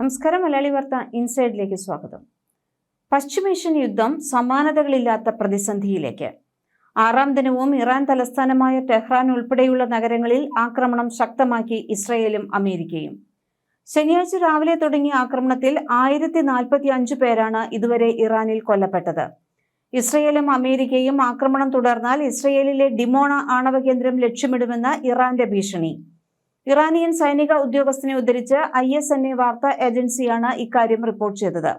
നമസ്കാരം. മലയാളി വാർത്ത ഇൻസൈഡിലേക്ക് സ്വാഗതം. പശ്ചിമേഷ്യൻ യുദ്ധം സമാനതകളില്ലാത്ത പ്രതിസന്ധിയിലേക്ക്. 6ാം ദിനവും ഇറാൻ തലസ്ഥാനമായ ടെഹ്റാൻ ഉൾപ്പെടെയുള്ള നഗരങ്ങളിൽ ആക്രമണം ശക്തമാക്കി ഇസ്രയേലും അമേരിക്കയും. ശനിയാഴ്ച രാവിലെ തുടങ്ങിയ ആക്രമണത്തിൽ 1045 പേരാണ് ഇതുവരെ ഇറാനിൽ കൊല്ലപ്പെട്ടത്. ഇസ്രയേലും അമേരിക്കയും ആക്രമണം തുടർന്നാൽ ഇസ്രയേലിലെ ഡിമോണ ആണവ കേന്ദ്രം ലക്ഷ്യമിടുമെന്ന് ഇറാന്റെ ഭീഷണി. ഇറാനിയൻ സൈനിക ഉദ്യോഗസ്ഥനെ ഉദ്ധരിച്ച് ISNA വാർത്താ ഏജൻസിയാണ് ഇക്കാര്യം റിപ്പോർട്ട് ചെയ്തത്.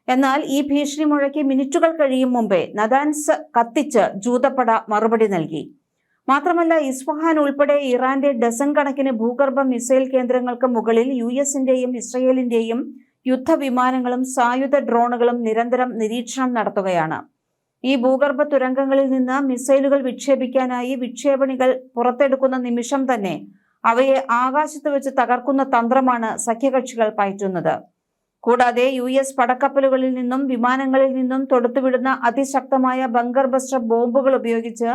എന്നാൽ ഈ ഭീഷണി മുഴക്കി മിനിറ്റുകൾ കഴിയും മുമ്പേ നദാൻസ് കത്തിച്ച് ജൂതപ്പട മറുപടി നൽകി. മാത്രമല്ല, ഇസ്ഫഹാൻ ഉൾപ്പെടെ ഇറാന്റെ ഡസൻ കണക്കിന് ഭൂഗർഭ മിസൈൽ കേന്ദ്രങ്ങൾക്ക് മുകളിൽ US-ന്റെയും ഇസ്രയേലിന്റെയും യുദ്ധവിമാനങ്ങളും സായുധ ഡ്രോണുകളും നിരന്തരം നിരീക്ഷണം നടത്തുകയാണ്. ഈ ഭൂഗർഭ തുരങ്കങ്ങളിൽ നിന്ന് മിസൈലുകൾ വിക്ഷേപിക്കാനായി വിക്ഷേപണികൾ പുറത്തെടുക്കുന്ന നിമിഷം തന്നെ അവയെ ആകാശത്ത് വെച്ച് തകർക്കുന്ന തന്ത്രമാണ് സഖ്യകക്ഷികൾ പയറ്റുന്നത്. കൂടാതെ US പടക്കപ്പലുകളിൽ നിന്നും വിമാനങ്ങളിൽ നിന്നും തൊടുത്തുവിടുന്ന അതിശക്തമായ ബങ്കർ ബസ്റ്റർ ബോംബുകൾ ഉപയോഗിച്ച്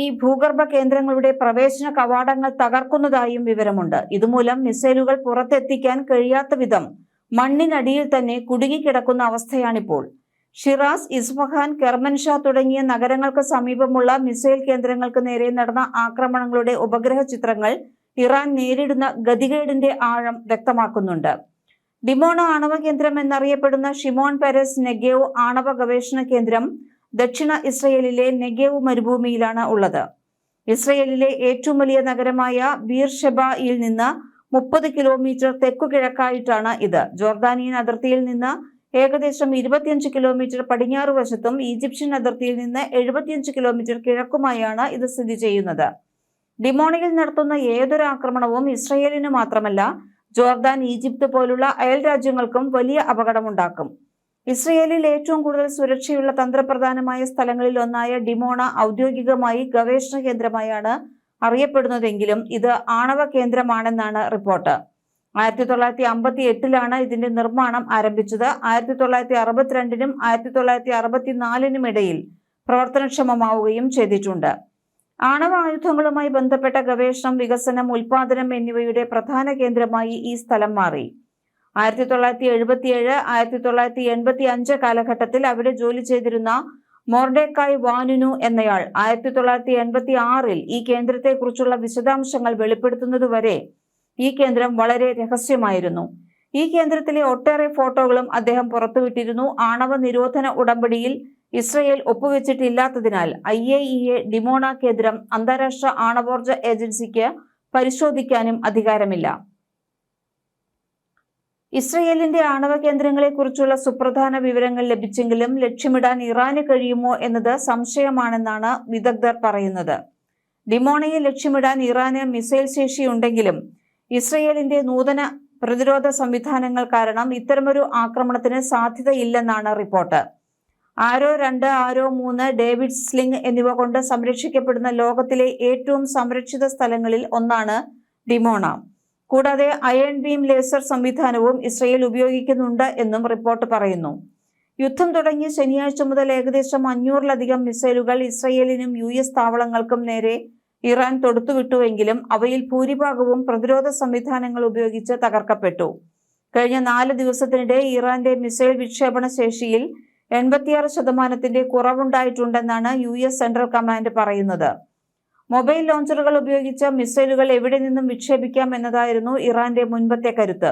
ഈ ഭൂഗർഭ കേന്ദ്രങ്ങളുടെ പ്രവേശന കവാടങ്ങൾ തകർക്കുന്നതായും വിവരമുണ്ട്. ഇതുമൂലം മിസൈലുകൾ പുറത്തെത്തിക്കാൻ കഴിയാത്ത വിധം മണ്ണിനടിയിൽ തന്നെ കുടുങ്ങിക്കിടക്കുന്ന അവസ്ഥയാണിപ്പോൾ. ഷിറാസ്, ഇസ്ഫഹാൻ, കെർമൻഷാ തുടങ്ങിയ നഗരങ്ങൾക്ക് സമീപമുള്ള മിസൈൽ കേന്ദ്രങ്ങൾക്ക് നേരെ നടന്ന ആക്രമണങ്ങളുടെ ഉപഗ്രഹ ചിത്രങ്ങൾ ഇറാൻ നേരിടുന്ന ഗതികേടിന്റെ ആഴം വ്യക്തമാക്കുന്നുണ്ട്. ഡിമോണ ആണവ കേന്ദ്രം എന്നറിയപ്പെടുന്ന ഷിമോൺ പെരസ് നെഗേവ് ആണവ ഗവേഷണ കേന്ദ്രം ദക്ഷിണ ഇസ്രയേലിലെ നെഗേവ് മരുഭൂമിയിലാണ് ഉള്ളത്. ഇസ്രയേലിലെ ഏറ്റവും വലിയ നഗരമായ ബീർഷെബയിൽ നിന്ന് 30 കിലോമീറ്റർ തെക്കുകിഴക്കായിട്ടാണ് ഇത്. ജോർദാനിയൻ അതിർത്തിയിൽ നിന്ന് ഏകദേശം 25 കിലോമീറ്റർ പടിഞ്ഞാറ് വശത്തും ഈജിപ്ഷ്യൻ അതിർത്തിയിൽ നിന്ന് 75 കിലോമീറ്റർ കിഴക്കുമായാണ് ഇത് സ്ഥിതി ചെയ്യുന്നത്. ഡിമോണയിൽ നടത്തുന്ന ഏതൊരു ആക്രമണവും ഇസ്രയേലിന് മാത്രമല്ല, ജോർദാൻ, ഈജിപ്ത് പോലുള്ള അയൽ രാജ്യങ്ങൾക്കും വലിയ അപകടമുണ്ടാക്കും. ഇസ്രയേലിൽ ഏറ്റവും കൂടുതൽ സുരക്ഷയുള്ള തന്ത്രപ്രധാനമായ സ്ഥലങ്ങളിൽ ഒന്നായ ഡിമോണ ഔദ്യോഗികമായി ഗവേഷണ കേന്ദ്രമായാണ് അറിയപ്പെടുന്നതെങ്കിലും ഇത് ആണവ കേന്ദ്രമാണെന്നാണ് റിപ്പോർട്ട്. 1958 ഇതിന്റെ നിർമ്മാണം ആരംഭിച്ചത്. 1962 1964 ഇടയിൽ പ്രവർത്തനക്ഷമമാവുകയും ചെയ്തിട്ടുണ്ട്. ആണവ ആയുധങ്ങളുമായി ബന്ധപ്പെട്ട ഗവേഷണം, വികസനം, ഉൽപാദനം എന്നിവയുടെ പ്രധാന കേന്ദ്രമായി ഈ സ്ഥലം മാറി. 1977 1985 കാലഘട്ടത്തിൽ അവിടെ ജോലി ചെയ്തിരുന്ന മോർഡെക്കായ് വാനുനു എന്നയാൾ 1986 ഈ കേന്ദ്രത്തെക്കുറിച്ചുള്ള വിശദാംശങ്ങൾ വെളിപ്പെടുത്തുന്നതുവരെ ഈ കേന്ദ്രം വളരെ രഹസ്യമായിരുന്നു. ഈ കേന്ദ്രത്തിലെ ഒട്ടേറെ ഫോട്ടോകളും അദ്ദേഹം പുറത്തുവിട്ടിരുന്നു. ആണവ നിരോധന ഉടമ്പടിയിൽ ഇസ്രയേൽ ഒപ്പുവെച്ചിട്ടില്ലാത്തതിനാൽ IAEA ഡിമോണ കേന്ദ്രം അന്താരാഷ്ട്ര ആണവോർജ ഏജൻസിക്ക് പരിശോധിക്കാനും അധികാരമില്ല. ഇസ്രയേലിന്റെ ആണവ കേന്ദ്രങ്ങളെക്കുറിച്ചുള്ള സുപ്രധാന വിവരങ്ങൾ ലഭിച്ചെങ്കിലും ലക്ഷ്യമിടാൻ ഇറാന് കഴിയുമോ എന്നത് സംശയമാണെന്നാണ് വിദഗ്ധർ പറയുന്നത്. ഡിമോണയെ ലക്ഷ്യമിടാൻ ഇറാന് മിസൈൽ ശേഷിയുണ്ടെങ്കിലും ഇസ്രയേലിന്റെ നൂതന പ്രതിരോധ സംവിധാനങ്ങൾ കാരണം ഇത്തരമൊരു ആക്രമണത്തിന് സാധ്യതയില്ലെന്നാണ് റിപ്പോർട്ട്. ആരോ 2, ആരോ 3, ഡേവിഡ് സ്ലിംഗ് എന്നിവ കൊണ്ട് സംരക്ഷിക്കപ്പെടുന്ന ലോകത്തിലെ ഏറ്റവും സംരക്ഷിത സ്ഥലങ്ങളിൽ ഒന്നാണ് ഡിമോണ. കൂടാതെ അയൺ ബീം ലേസർ സംവിധാനവും ഇസ്രയേൽ ഉപയോഗിക്കുന്നുണ്ട് എന്നും റിപ്പോർട്ട് പറയുന്നു. യുദ്ധം തുടങ്ങിയ ശനിയാഴ്ച മുതൽ ഏകദേശം 500-ലധികം മിസൈലുകൾ ഇസ്രയേലിനും US താവളങ്ങൾക്കും നേരെ ഇറാൻ തൊടുത്തുവിട്ടുവെങ്കിലും അവയിൽ ഭൂരിഭാഗവും പ്രതിരോധ സംവിധാനങ്ങൾ ഉപയോഗിച്ച് തകർക്കപ്പെട്ടു. കഴിഞ്ഞ 4 ദിവസത്തിനിടെ ഇറാന്റെ മിസൈൽ വിക്ഷേപണ ശേഷിയിൽ 86% കുറവുണ്ടായിട്ടുണ്ടെന്നാണ് US സെൻട്രൽ കമാൻഡ് പറയുന്നത്. മൊബൈൽ ലോഞ്ചറുകൾ ഉപയോഗിച്ച മിസൈലുകൾ എവിടെ നിന്നും വിക്ഷേപിക്കാം എന്നതായിരുന്നു ഇറാന്റെ മുൻപത്തെ കരുത്ത്.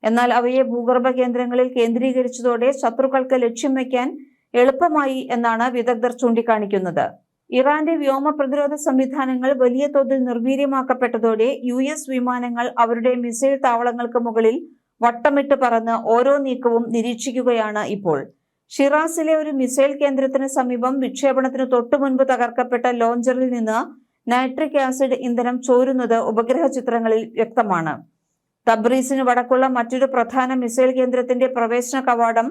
എന്നാൽ അവയെ ഭൂഗർഭ കേന്ദ്രങ്ങളിൽ കേന്ദ്രീകരിച്ചതോടെ ശത്രുക്കൾക്ക് ലക്ഷ്യം വയ്ക്കാൻ എളുപ്പമായി എന്നാണ് വിദഗ്ധർ ചൂണ്ടിക്കാണിക്കുന്നത്. ഇറാന്റെ വ്യോമ പ്രതിരോധ സംവിധാനങ്ങൾ വലിയ തോതിൽ നിർവീര്യമാക്കപ്പെട്ടതോടെ US വിമാനങ്ങൾ അവരുടെ മിസൈൽ താവളങ്ങൾക്ക് മുകളിൽ വട്ടമിട്ട് പറന്ന് ഓരോ നീക്കവും നിരീക്ഷിക്കുകയാണ് ഇപ്പോൾ. ഷിറാസിലെ ഒരു മിസൈൽ കേന്ദ്രത്തിന് സമീപം വിക്ഷേപണത്തിന് തൊട്ടുമുൻപ് തകർക്കപ്പെട്ട ലോഞ്ചറിൽ നിന്ന് നൈട്രിക് ആസിഡ് ഇന്ധനം ചോരുന്നത് ഉപഗ്രഹ ചിത്രങ്ങളിൽ വ്യക്തമാണ്. തബ്രീസിന് വടക്കുള്ള മറ്റൊരു പ്രധാന മിസൈൽ കേന്ദ്രത്തിന്റെ പ്രവേശന കവാടം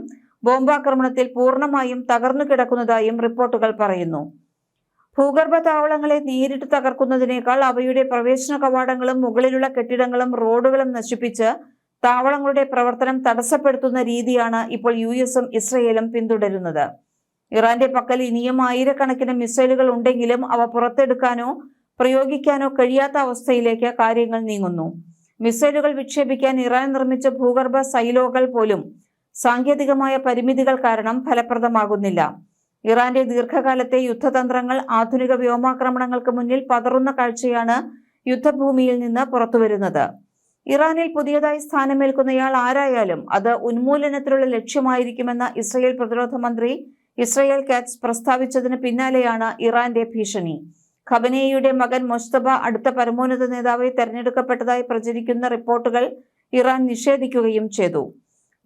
ബോംബാക്രമണത്തിൽ പൂർണ്ണമായും തകർന്നു കിടക്കുന്നതായും റിപ്പോർട്ടുകൾ പറയുന്നു. ഭൂഗർഭ താവളങ്ങളെ നേരിട്ട് തകർക്കുന്നതിനേക്കാൾ അവയുടെ പ്രവേശന കവാടങ്ങളും മുകളിലുള്ള കെട്ടിടങ്ങളും റോഡുകളും നശിപ്പിച്ച് താവളങ്ങളുടെ പ്രവർത്തനം തടസ്സപ്പെടുത്തുന്ന രീതിയാണ് ഇപ്പോൾ US-ഉം ഇസ്രയേലും പിന്തുടരുന്നത്. ഇറാന്റെ പക്കൽ ഇനിയും ആയിരക്കണക്കിന് മിസൈലുകൾ ഉണ്ടെങ്കിലും അവ പുറത്തെടുക്കാനോ പ്രയോഗിക്കാനോ കഴിയാത്ത അവസ്ഥയിലേക്ക് കാര്യങ്ങൾ നീങ്ങുന്നു. മിസൈലുകൾ വിക്ഷേപിക്കാൻ ഇറാൻ നിർമ്മിച്ച ഭൂഗർഭ സൈലോകൾ പോലും സാങ്കേതികമായ പരിമിതികൾ കാരണം ഫലപ്രദമാകുന്നില്ല. ഇറാന്റെ ദീർഘകാലത്തെ യുദ്ധതന്ത്രങ്ങൾ ആധുനിക വ്യോമാക്രമണങ്ങൾക്ക് മുന്നിൽ പതറുന്ന കാഴ്ചയാണ് യുദ്ധഭൂമിയിൽ നിന്ന് പുറത്തുവരുന്നത്. ഇറാനിൽ പുതിയതായി സ്ഥാനമേൽക്കുന്നയാൾ ആരായാലും അത് ഉന്മൂലനത്തിലുള്ള ലക്ഷ്യമായിരിക്കുമെന്ന ഇസ്രയേൽ പ്രതിരോധ മന്ത്രി ഇസ്രയേൽ കാറ്റ്സ് പ്രസ്താവിച്ചതിന് പിന്നാലെയാണ് ഇറാന്റെ ഭീഷണി. ഖമനേയിയുടെ മകൻ മൊജ്തബ അടുത്ത പരമോന്നത നേതാവായി തെരഞ്ഞെടുക്കപ്പെട്ടതായി പ്രചരിക്കുന്ന റിപ്പോർട്ടുകൾ ഇറാൻ നിഷേധിക്കുകയും ചെയ്തു.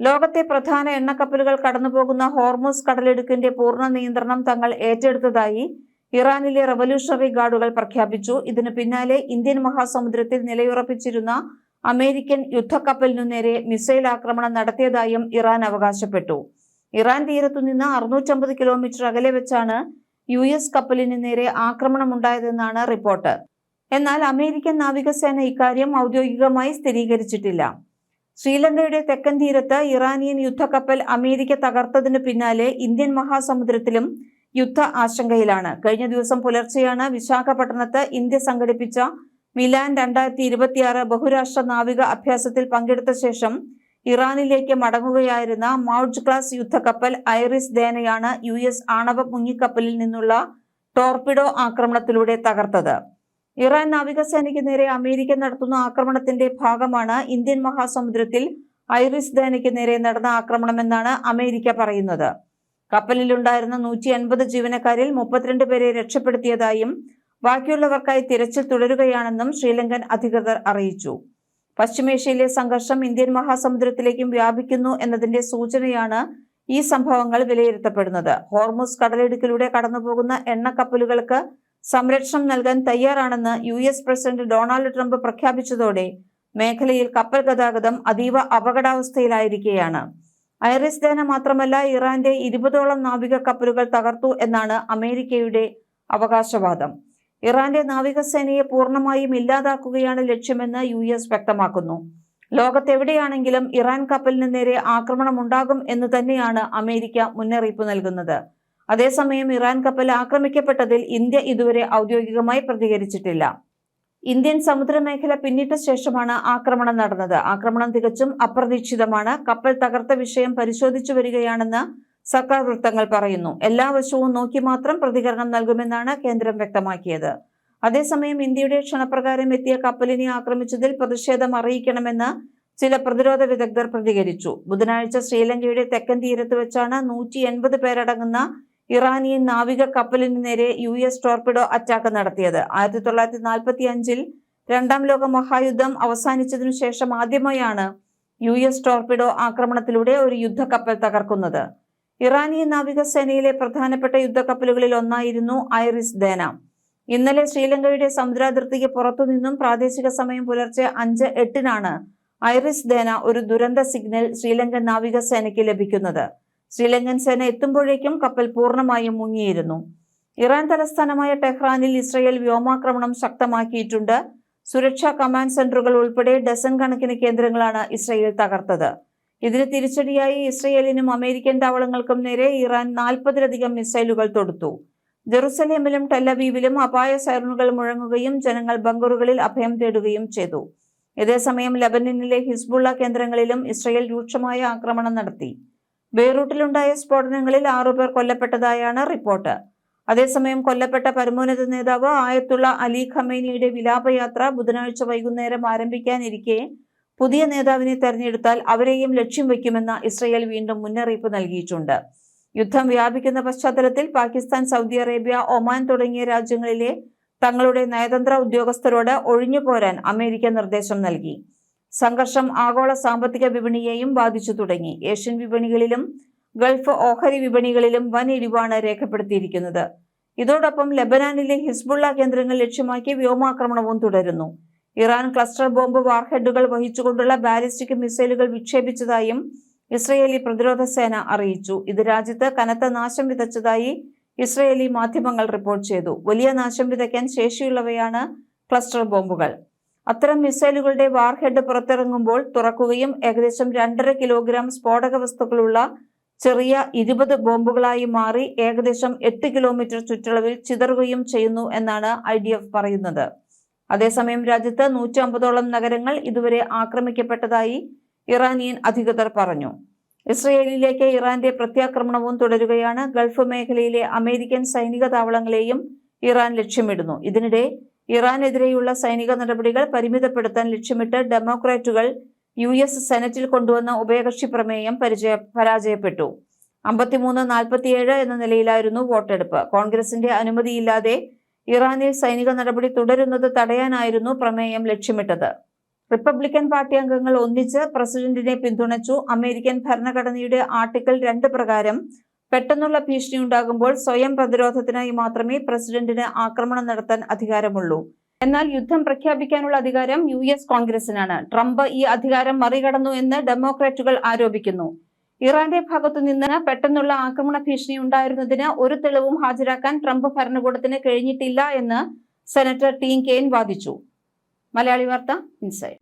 ലോകത്തെ പ്രധാന എണ്ണക്കപ്പലുകൾ കടന്നുപോകുന്ന ഹോർമുസ് കടലിടുക്കിന്റെ പൂർണ്ണ നിയന്ത്രണം തങ്ങൾ ഏറ്റെടുത്തതായി ഇറാനിലെ റവല്യൂഷണറി ഗാർഡുകൾ പ്രഖ്യാപിച്ചു. ഇതിനു പിന്നാലെ ഇന്ത്യൻ മഹാസമുദ്രത്തിൽ നിലയുറപ്പിച്ചിരുന്ന അമേരിക്കൻ യുദ്ധക്കപ്പലിനു നേരെ മിസൈൽ ആക്രമണം നടത്തിയതായും ഇറാൻ അവകാശപ്പെട്ടു. ഇറാൻ തീരത്തുനിന്ന് 650 കിലോമീറ്റർ അകലെ വെച്ചാണ് US കപ്പലിന് നേരെ ആക്രമണമുണ്ടായതെന്നാണ് റിപ്പോർട്ട്. എന്നാൽ അമേരിക്കൻ നാവികസേന ഇക്കാര്യം ഔദ്യോഗികമായി സ്ഥിരീകരിച്ചിട്ടില്ല. ശ്രീലങ്കയുടെ തെക്കൻ തീരത്ത് ഇറാനിയൻ യുദ്ധക്കപ്പൽ അമേരിക്ക തകർത്തതിനു പിന്നാലെ ഇന്ത്യൻ മഹാസമുദ്രത്തിലും യുദ്ധ ആശങ്കയിലാണ്. കഴിഞ്ഞ ദിവസം പുലർച്ചെയാണ് വിശാഖപട്ടണത്ത് ഇന്ത്യ സംഘടിപ്പിച്ച മിലാൻ 2026 ബഹുരാഷ്ട്ര നാവിക അഭ്യാസത്തിൽ പങ്കെടുത്ത ശേഷം ഇറാനിലേക്ക് മടങ്ങുകയായിരുന്ന മൗജ് ക്ലാസ് യുദ്ധക്കപ്പൽ ഐറിസ് ദേനയാണ് US ആണവ മുങ്ങിക്കപ്പലിൽ നിന്നുള്ള ടോർപിഡോ ആക്രമണത്തിലൂടെ തകർത്തത്. ഇറാൻ നാവികസേനയ്ക്ക് നേരെ അമേരിക്ക നടത്തുന്ന ആക്രമണത്തിന്റെ ഭാഗമാണ് ഇന്ത്യൻ മഹാസമുദ്രത്തിൽ ഐറിസ് ദേനയ്ക്ക് നേരെ നടന്ന ആക്രമണമെന്നാണ് അമേരിക്ക പറയുന്നത്. കപ്പലിലുണ്ടായിരുന്ന 150 ജീവനക്കാരിൽ 32 പേരെ രക്ഷപ്പെടുത്തിയതായും ബാക്കിയുള്ളവർക്കായി തിരച്ചിൽ തുടരുകയാണെന്നും ശ്രീലങ്കൻ അധികൃതർ അറിയിച്ചു. പശ്ചിമേഷ്യയിലെ സംഘർഷം ഇന്ത്യൻ മഹാസമുദ്രത്തിലേക്കും വ്യാപിക്കുന്നു എന്നതിന്റെ സൂചനയാണ് ഈ സംഭവങ്ങൾ വിലയിരുത്തപ്പെടുന്നത്. ഹോർമുസ് കടലിടുക്കിലൂടെ കടന്നുപോകുന്ന എണ്ണക്കപ്പലുകൾക്ക് സംരക്ഷണം നൽകാൻ തയ്യാറാണെന്ന് US പ്രസിഡന്റ് ഡൊണാൾഡ് ട്രംപ് പ്രഖ്യാപിച്ചതോടെ മേഖലയിൽ കപ്പൽ ഗതാഗതം അതീവ അപകടാവസ്ഥയിലായിരിക്കുകയാണ്. ഐറിസ് ദേന മാത്രമല്ല ഇറാന്റെ 20ഓളം നാവിക കപ്പലുകൾ തകർത്തു എന്നാണ് അമേരിക്കയുടെ അവകാശവാദം. ഇറാന്റെ നാവികസേനയെ പൂർണ്ണമായും ഇല്ലാതാക്കുകയാണ് ലക്ഷ്യമെന്ന് US വ്യക്തമാക്കുന്നു. ലോകത്തെവിടെയാണെങ്കിലും ഇറാൻ കപ്പലിന് നേരെ ആക്രമണം ഉണ്ടാകും എന്ന് തന്നെയാണ് അമേരിക്ക മുന്നറിയിപ്പ് നൽകുന്നത്. അതേസമയം ഇറാൻ കപ്പൽ ആക്രമിക്കപ്പെട്ടതിൽ ഇന്ത്യ ഇതുവരെ ഔദ്യോഗികമായി പ്രതികരിച്ചിട്ടില്ല. ഇന്ത്യൻ സമുദ്രമേഖല പിന്നിട്ട ശേഷമാണ് ആക്രമണം നടന്നത്. ആക്രമണം തികച്ചും അപ്രതീക്ഷിതമാണ്. കപ്പൽ തകർത്ത വിഷയം പരിശോധിച്ചു വരികയാണെന്ന് സർക്കാർ വൃത്തങ്ങൾ പറയുന്നു. എല്ലാ വശവും നോക്കി മാത്രം പ്രതികരണം നൽകുമെന്നാണ് കേന്ദ്രം വ്യക്തമാക്കിയത്. അതേസമയം ഇന്ത്യയുടെ ക്ഷണപ്രകാരം എത്തിയ കപ്പലിനെ ആക്രമിച്ചതിൽ പ്രതിഷേധം അറിയിക്കണമെന്ന് ചില പ്രതിരോധ വിദഗ്ധർ പ്രതികരിച്ചു. ബുധനാഴ്ച ശ്രീലങ്കയുടെ തെക്കൻ തീരത്ത് വെച്ചാണ് 180 പേരടങ്ങുന്ന ഇറാനിയൻ നാവിക കപ്പലിന് നേരെ US ടോർപിഡോ അറ്റാക്ക് നടത്തിയത്. 1945-ൽ രണ്ടാം ലോക മഹായുദ്ധം അവസാനിച്ചതിനു ശേഷം ആദ്യമായാണ് US ടോർപിഡോ ആക്രമണത്തിലൂടെ ഒരു യുദ്ധക്കപ്പൽ തകർക്കുന്നത്. ഇറാനിയൻ നാവികസേനയിലെ പ്രധാനപ്പെട്ട യുദ്ധക്കപ്പലുകളിൽ ഒന്നായിരുന്നു ഐറിസ് ദേന. ഇന്നലെ ശ്രീലങ്കയുടെ സമുദ്രാതിർത്തിക്ക് പുറത്തുനിന്നും പ്രാദേശിക സമയം പുലർച്ചെ 5:08 ഐറിസ് ദേന ഒരു ദുരന്ത സിഗ്നൽ ശ്രീലങ്കൻ നാവികസേനയ്ക്ക് ലഭിക്കുന്നത്. ശ്രീലങ്കൻ സേന എത്തുമ്പോഴേക്കും കപ്പൽ പൂർണ്ണമായും മുങ്ങിയിരുന്നു. ഇറാൻ തലസ്ഥാനമായ ടെഹ്റാനിൽ ഇസ്രയേൽ വ്യോമാക്രമണം ശക്തമാക്കിയിട്ടുണ്ട്. സുരക്ഷാ കമാൻഡ് സെന്ററുകൾ ഉൾപ്പെടെ ഡസൻ കണക്കിന് കേന്ദ്രങ്ങളാണ് ഇസ്രയേൽ തകർത്തത്. ഇതിന് തിരിച്ചടിയായി ഇസ്രയേലിനും അമേരിക്കൻ താവളങ്ങൾക്കും നേരെ ഇറാൻ 40-ലധികം മിസൈലുകൾ തൊടുത്തു. ജെറുസലേമിലും ടെലവീവിലും അപായ സൈറനുകൾ മുഴങ്ങുകയും ജനങ്ങൾ ബങ്കറുകളിൽ അഭയം തേടുകയും ചെയ്തു. ഇതേസമയം ലെബനനിലെ ഹിസ്ബുള്ള കേന്ദ്രങ്ങളിലും ഇസ്രയേൽ രൂക്ഷമായ ആക്രമണം നടത്തി. ബെയ്റൂട്ടിലുണ്ടായ സ്ഫോടനങ്ങളിൽ 6 പേർ കൊല്ലപ്പെട്ടതായാണ് റിപ്പോർട്ട്. അതേസമയം കൊല്ലപ്പെട്ട പരമോന്നത നേതാവ് ആയത്തുള്ള അലി ഖമേനിയുടെ വിലാപയാത്ര ബുധനാഴ്ച വൈകുന്നേരം ആരംഭിക്കാനിരിക്കെ പുതിയ നേതാവിനെ തെരഞ്ഞെടുത്താൽ അവരെയും ലക്ഷ്യം വയ്ക്കുമെന്ന് ഇസ്രയേൽ വീണ്ടും മുന്നറിയിപ്പ് നൽകിയിട്ടുണ്ട്. യുദ്ധം വ്യാപിക്കുന്ന പശ്ചാത്തലത്തിൽ പാകിസ്ഥാൻ, സൗദി അറേബ്യ, ഒമാൻ തുടങ്ങിയ രാജ്യങ്ങളിലെ തങ്ങളുടെ നയതന്ത്ര ഉദ്യോഗസ്ഥരോട് ഒഴിഞ്ഞുപോരാൻ അമേരിക്ക നിർദ്ദേശം നൽകി. സംഘർഷം ആഗോള സാമ്പത്തിക വിപണിയെയും ബാധിച്ചു തുടങ്ങി. ഏഷ്യൻ വിപണികളിലും ഗൾഫ് ഓഹരി വിപണികളിലും വൻ ഇടിവാണ് രേഖപ്പെടുത്തിയിരിക്കുന്നത്. ഇതോടൊപ്പം ലെബനാനിലെ ഹിസ്ബുള്ള കേന്ദ്രങ്ങൾ ലക്ഷ്യമാക്കി വ്യോമാക്രമണവും തുടരുന്നു. ഇറാൻ ക്ലസ്റ്റർ ബോംബ് വാർഹെഡുകൾ വഹിച്ചുകൊണ്ടുള്ള ബാലിസ്റ്റിക് മിസൈലുകൾ വിക്ഷേപിച്ചതായും ഇസ്രയേലി പ്രതിരോധ സേന അറിയിച്ചു. ഇത് രാജ്യത്ത് കനത്ത നാശം വിതച്ചതായി ഇസ്രയേലി മാധ്യമങ്ങൾ റിപ്പോർട്ട് ചെയ്തു. വലിയ നാശം വിതയ്ക്കാൻ ശേഷിയുള്ളവയാണ് ക്ലസ്റ്റർ ബോംബുകൾ. അത്തരം മിസൈലുകളുടെ വാർഹെഡ് പുറത്തിറങ്ങുമ്പോൾ തുറക്കുകയും ഏകദേശം 2.5 കിലോഗ്രാം സ്ഫോടക വസ്തുക്കളുള്ള ചെറിയ 20 ബോംബുകളായി മാറി ഏകദേശം 8 കിലോമീറ്റർ ചുറ്റളവിൽ ചിതറുകയും ചെയ്യുന്നു എന്നാണ് IDF പറയുന്നത്. അതേസമയം രാജ്യത്ത് 150ഓളം നഗരങ്ങൾ ഇതുവരെ ആക്രമിക്കപ്പെട്ടതായി ഇറാനിയൻ അധികൃതർ പറഞ്ഞു. ഇസ്രയേലിലേക്ക് ഇറാന്റെ പ്രത്യാക്രമണവും തുടരുകയാണ്. ഗൾഫ് മേഖലയിലെ അമേരിക്കൻ സൈനിക താവളങ്ങളെയും ഇറാൻ ലക്ഷ്യമിടുന്നു. ഇതിനിടെ ഇറാനെതിരെയുള്ള സൈനിക നടപടികൾ പരിമിതപ്പെടുത്താൻ ലക്ഷ്യമിട്ട് ഡെമോക്രാറ്റുകൾ US സെനറ്റിൽ കൊണ്ടുവന്ന ഉഭയകക്ഷി പ്രമേയം പരാജയപ്പെട്ടു. 53-47 എന്ന നിലയിലായിരുന്നു വോട്ടെടുപ്പ്. കോൺഗ്രസിന്റെ അനുമതിയില്ലാതെ ഇറാനിൽ സൈനിക നടപടി തുടരുന്നത് തടയാനായിരുന്നു പ്രമേയം ലക്ഷ്യമിട്ടത്. റിപ്പബ്ലിക്കൻ പാർട്ടി അംഗങ്ങൾ ഒന്നിച്ച് പ്രസിഡന്റിനെ പിന്തുണച്ചു. അമേരിക്കൻ ഭരണഘടനയുടെ ആർട്ടിക്കിൾ 2 പ്രകാരം പെട്ടെന്നുള്ള ഭീഷണി ഉണ്ടാകുമ്പോൾ സ്വയം പ്രതിരോധത്തിനായി മാത്രമേ പ്രസിഡന്റിന് ആക്രമണം നടത്താൻ അധികാരമുള്ളൂ. എന്നാൽ യുദ്ധം പ്രഖ്യാപിക്കാനുള്ള അധികാരം US കോൺഗ്രസിനാണ്. ട്രംപ് ഈ അധികാരം മറികടന്നു എന്ന് ഡെമോക്രാറ്റുകൾ ആരോപിക്കുന്നു. ഇറാന്റെ ഭാഗത്തുനിന്ന് പെട്ടെന്നുള്ള ആക്രമണ ഭീഷണി ഉണ്ടായിരുന്നതിന് ഒരു തെളിവും ഹാജരാക്കാൻ ട്രംപ് ഭരണകൂടത്തിന് കഴിഞ്ഞിട്ടില്ല എന്ന് സെനറ്റർ ടീം കെയ്ൻ വാദിച്ചു. മലയാളി വാർത്ത ഇൻസൈഡ്.